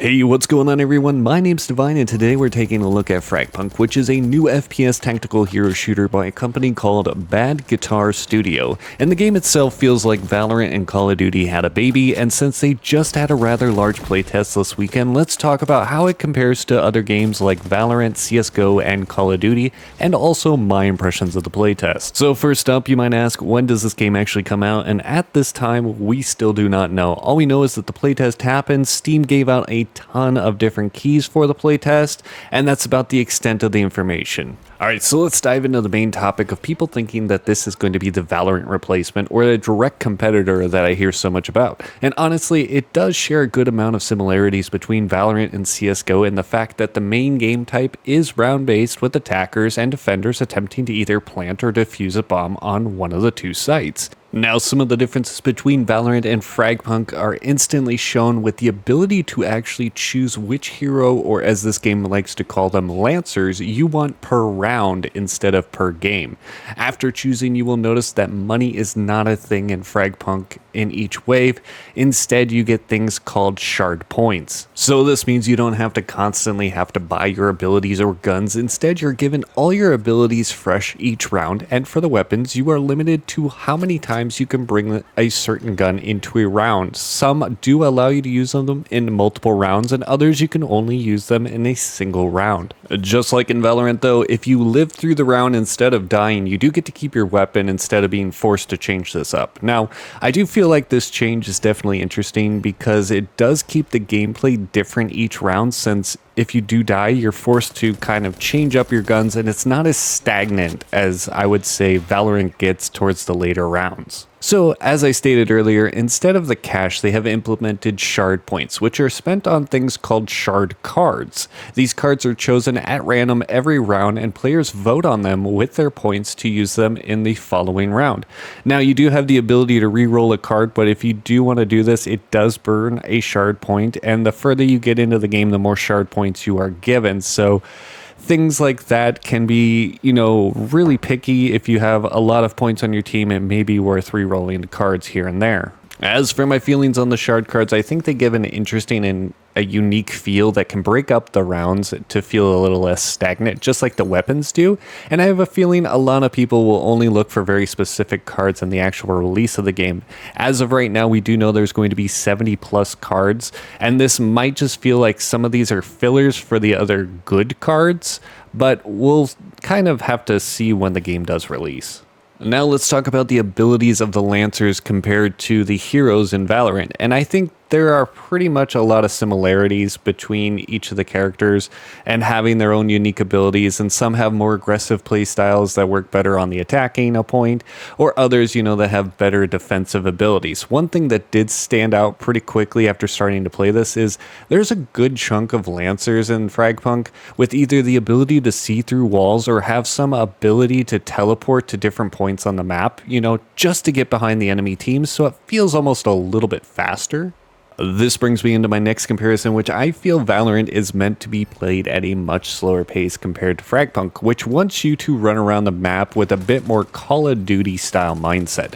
Hey, what's going on everyone? My name's Divine and today we're taking a look at FragPunk, which is a new FPS tactical hero shooter by a company called Bad Guitar Studio. And the game itself feels like Valorant and Call of Duty had a baby, and since they just had a rather large playtest this weekend, let's talk about how it compares to other games like Valorant, CSGO, and Call of Duty, and also my impressions of the playtest. So first up, you might ask, when does this game actually come out? And at this time, we still do not know. All we know is that the playtest happened, Steam gave out a ton of different keys for the playtest, and that's about the extent of the information. Alright, so let's dive into the main topic of people thinking that this is going to be the Valorant replacement or a direct competitor that I hear so much about. And honestly, it does share a good amount of similarities between Valorant and CSGO in the fact that the main game type is round-based with attackers and defenders attempting to either plant or defuse a bomb on one of the two sites. Now, some of the differences between Valorant and FragPunk are instantly shown with the ability to actually choose which hero, or as this game likes to call them, Lancers, you want per round instead of per game. After choosing, you will notice that money is not a thing in FragPunk in each wave. Instead, you get things called shard points. So this means you don't have to constantly have to buy your abilities or guns. Instead, you're given all your abilities fresh each round, and for the weapons, you are limited to how many times you can bring a certain gun into a round. Some do allow you to use them in multiple rounds, and others you can only use them in a single round. Just like in Valorant though, if you live through the round instead of dying, you do get to keep your weapon instead of being forced to change this up. Now, I do feel like this change is definitely interesting because it does keep the gameplay different each round, since if you do die, you're forced to kind of change up your guns, and it's not as stagnant as I would say Valorant gets towards the later rounds. So, as I stated earlier, instead of the cash, they have implemented shard points, which are spent on things called shard cards. These cards are chosen at random every round, and players vote on them with their points to use them in the following round. Now, you do have the ability to re-roll a card, but if you do want to do this, it does burn a shard point, and the further you get into the game, the more shard points you are given. So, things like that can be, really picky. If you have a lot of points on your team, it may be worth re-rolling the cards here and there. As for my feelings on the shard cards, I think they give an interesting and a unique feel that can break up the rounds to feel a little less stagnant, just like the weapons do. And I have a feeling a lot of people will only look for very specific cards in the actual release of the game. As of right now, we do know there's going to be 70 plus cards, and this might just feel like some of these are fillers for the other good cards, but we'll kind of have to see when the game does release. Now let's talk about the abilities of the Lancers compared to the heroes in Valorant, and I think there are pretty much a lot of similarities between each of the characters and having their own unique abilities, and some have more aggressive play styles that work better on the attacking a point, or others, that have better defensive abilities. One thing that did stand out pretty quickly after starting to play this is there's a good chunk of Lancers in FragPunk with either the ability to see through walls or have some ability to teleport to different points on the map, just to get behind the enemy team, so it feels almost a little bit faster. This brings me into my next comparison, which I feel Valorant is meant to be played at a much slower pace compared to FragPunk, which wants you to run around the map with a bit more Call of Duty style mindset.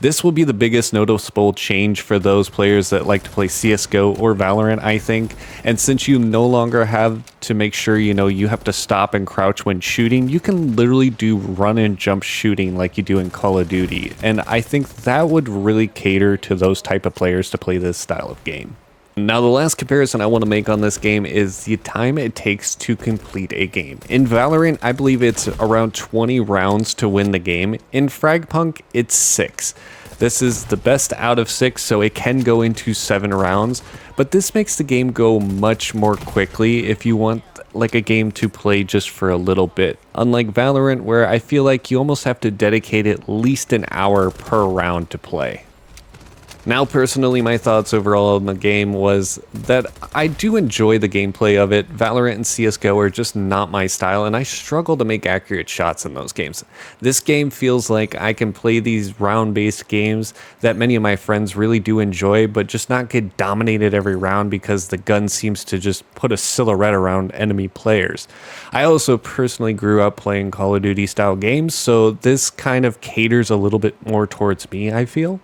This will be the biggest noticeable change for those players that like to play CSGO or Valorant, I think. And since you no longer have to make sure you have to stop and crouch when shooting, you can literally do run and jump shooting like you do in Call of Duty. And I think that would really cater to those type of players to play this style of game. Now, the last comparison I want to make on this game is the time it takes to complete a game. In Valorant, I believe it's around 20 rounds to win the game. In FragPunk, it's 6. This is the best out of 6, so it can go into 7 rounds, but this makes the game go much more quickly if you want like a game to play just for a little bit. Unlike Valorant, where I feel like you almost have to dedicate at least an hour per round to play. Now, personally, my thoughts overall on the game was that I do enjoy the gameplay of it. Valorant and CSGO are just not my style, and I struggle to make accurate shots in those games. This game feels like I can play these round-based games that many of my friends really do enjoy, but just not get dominated every round because the gun seems to just put a silhouette around enemy players. I also personally grew up playing Call of Duty style games, so this kind of caters a little bit more towards me, I feel.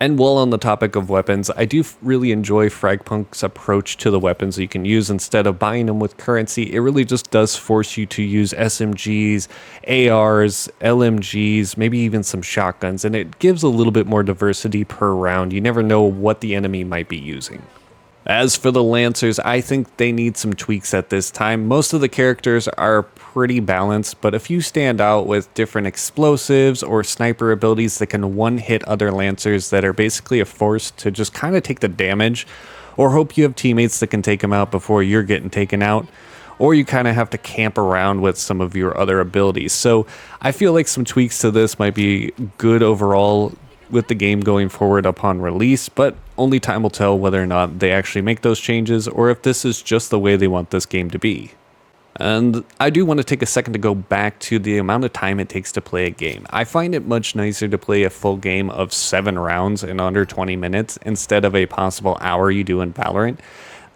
And while on the topic of weapons, I do really enjoy FragPunk's approach to the weapons you can use. Instead of buying them with currency, it really just does force you to use SMGs, ARs, LMGs, maybe even some shotguns, and it gives a little bit more diversity per round. You never know what the enemy might be using. As for the Lancers, I think they need some tweaks at this time. Most of the characters are pretty balanced, but a few stand out with different explosives or sniper abilities that can one-hit other Lancers that are basically a force to just kind of take the damage, or hope you have teammates that can take them out before you're getting taken out, or you kind of have to camp around with some of your other abilities. So I feel like some tweaks to this might be good overall with the game going forward upon release, but only time will tell whether or not they actually make those changes or if this is just the way they want this game to be. And I do want to take a second to go back to the amount of time it takes to play a game. I find it much nicer to play a full game of 7 rounds in under 20 minutes instead of a possible hour you do in Valorant.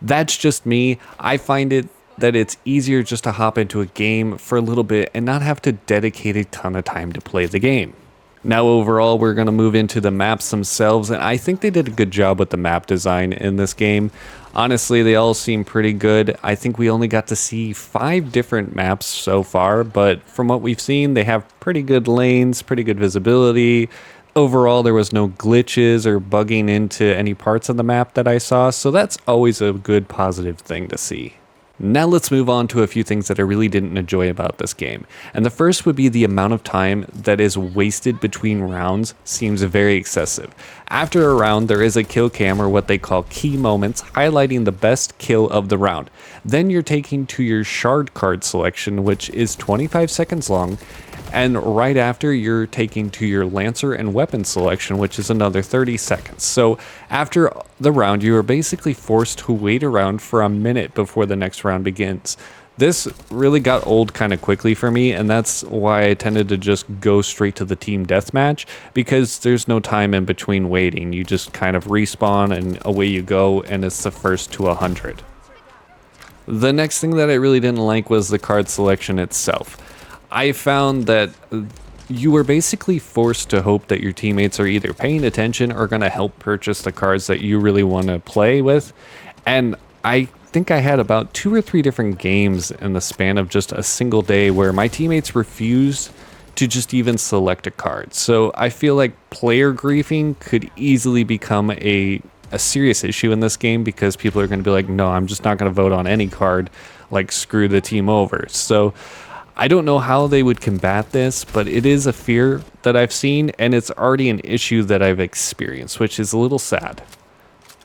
That's just me. I find it that it's easier just to hop into a game for a little bit and not have to dedicate a ton of time to play the game. Now overall, we're going to move into the maps themselves, and I think they did a good job with the map design in this game. Honestly, they all seem pretty good. I think we only got to see 5 different maps so far, but from what we've seen, they have pretty good lanes, pretty good visibility. Overall, there was no glitches or bugging into any parts of the map that I saw, so that's always a good positive thing to see. Now let's move on to a few things that I really didn't enjoy about this game. And the first would be the amount of time that is wasted between rounds seems very excessive. After a round, there is a kill cam, or what they call key moments, highlighting the best kill of the round. Then you're taken to your shard card selection, which is 25 seconds long. And right after, you're taking to your Lancer and weapon selection, which is another 30 seconds. So after the round, you are basically forced to wait around for a minute before the next round begins. This really got old kind of quickly for me, and that's why I tended to just go straight to the team deathmatch, because there's no time in between waiting. You just kind of respawn and away you go, and it's the first to 100. The next thing that I really didn't like was the card selection itself. I found that you were basically forced to hope that your teammates are either paying attention or going to help purchase the cards that you really want to play with. And I think I had about 2 or 3 different games in the span of just a single day where my teammates refused to just even select a card. So I feel like player griefing could easily become a serious issue in this game, because people are going to be like, no, I'm just not going to vote on any card, like screw the team over. So I don't know how they would combat this, but it is a fear that I've seen, and it's already an issue that I've experienced, which is a little sad.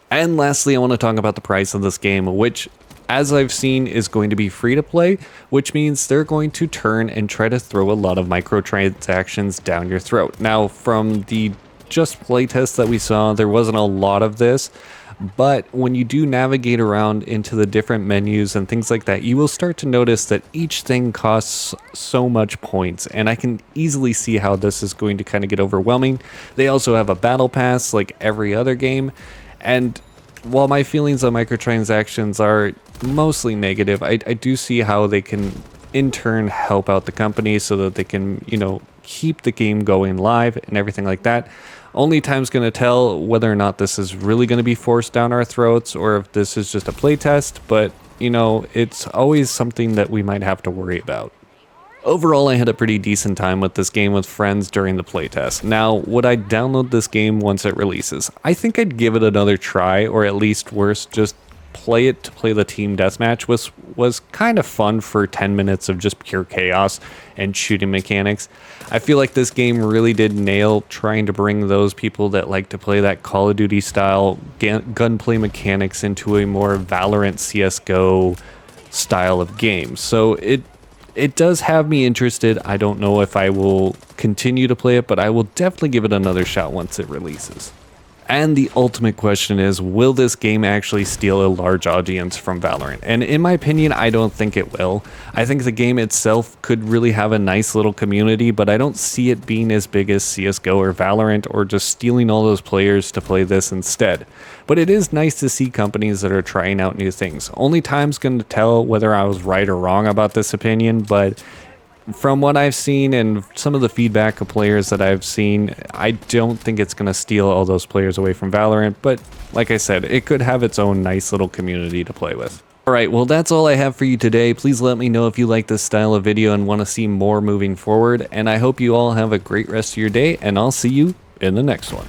And lastly, I want to talk about the price of this game, which, as I've seen, is going to be free to play, which means they're going to turn and try to throw a lot of microtransactions down your throat. Now, from the just playtest that we saw, there wasn't a lot of this, but when you do navigate around into the different menus and things like that, you will start to notice that each thing costs so much points, and I can easily see how this is going to kind of get overwhelming. They also have a battle pass like every other game, and while my feelings on microtransactions are mostly negative, I do see how they can in turn help out the company so that they can, keep the game going live and everything like that. Only time's going to tell whether or not this is really going to be forced down our throats or if this is just a playtest, but, it's always something that we might have to worry about. Overall, I had a pretty decent time with this game with friends during the playtest. Now, would I download this game once it releases? I think I'd give it another try, or at least worse, just play it to play the team deathmatch. Was kind of fun for 10 minutes of just pure chaos and shooting mechanics. I feel like this game really did nail trying to bring those people that like to play that Call of Duty style gunplay mechanics into a more Valorant CSGO style of game. So it does have me interested. I don't know if I will continue to play it, but I will definitely give it another shot once it releases. And the ultimate question is, will this game actually steal a large audience from Valorant? And in my opinion, I don't think it will. I think the game itself could really have a nice little community, but I don't see it being as big as CSGO or Valorant, or just stealing all those players to play this instead. But it is nice to see companies that are trying out new things. Only time's going to tell whether I was right or wrong about this opinion, but from what I've seen and some of the feedback of players that I've seen, I don't think it's going to steal all those players away from Valorant, but like I said, it could have its own nice little community to play with. Alright, well that's all I have for you today. Please let me know if you like this style of video and want to see more moving forward, and I hope you all have a great rest of your day, and I'll see you in the next one.